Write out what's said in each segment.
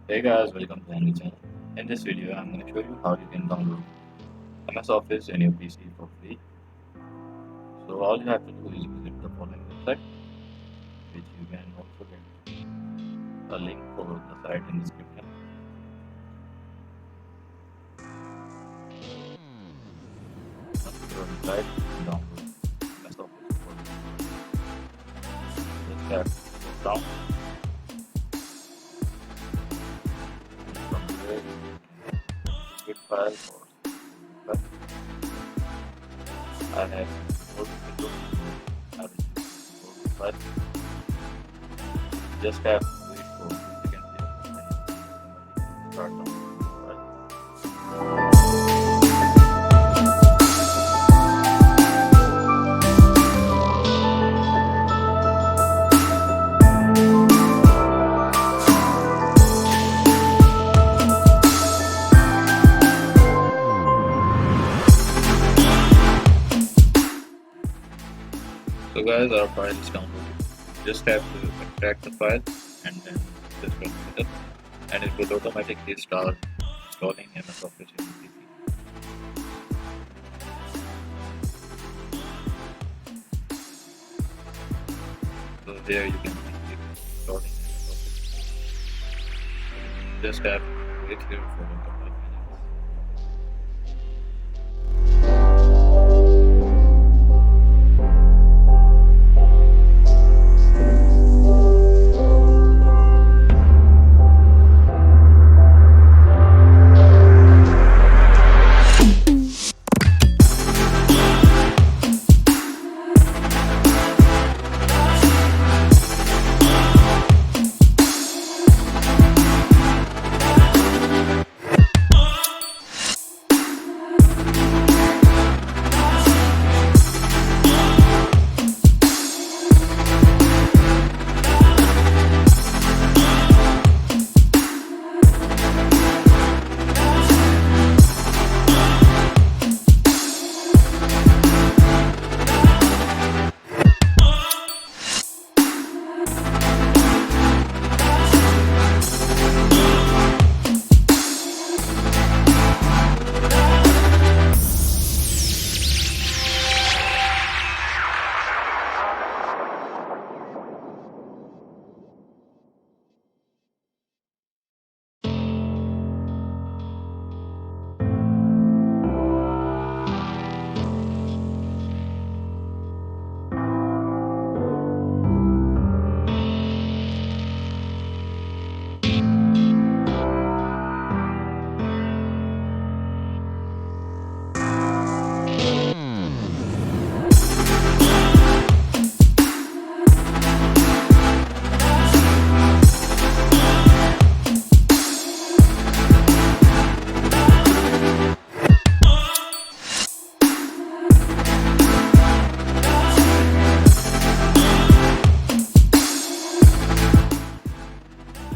Hey guys, welcome to my channel. In this video, I'm going to show you how you can download MS Office in your PC for free. So all you have to do is visit the following website, which you can also get a link for the site in the description. Once you go on the site, you can download MS Office for free. Just tap down. From there, you can get file or file. I have both Windows, I will choose both file. Just tap wait for 2 seconds here and start downloading the file. So guys, our file is downloaded. Just have to extract the file and then just run it up, and it will automatically start installing MS Office in your PC. So there you can keep installing MS Office. Just have to wait here for a couple of minutes.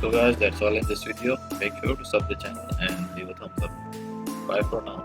So guys, that's all in this video. Make sure to sub the channel and leave a thumbs up. Bye for now.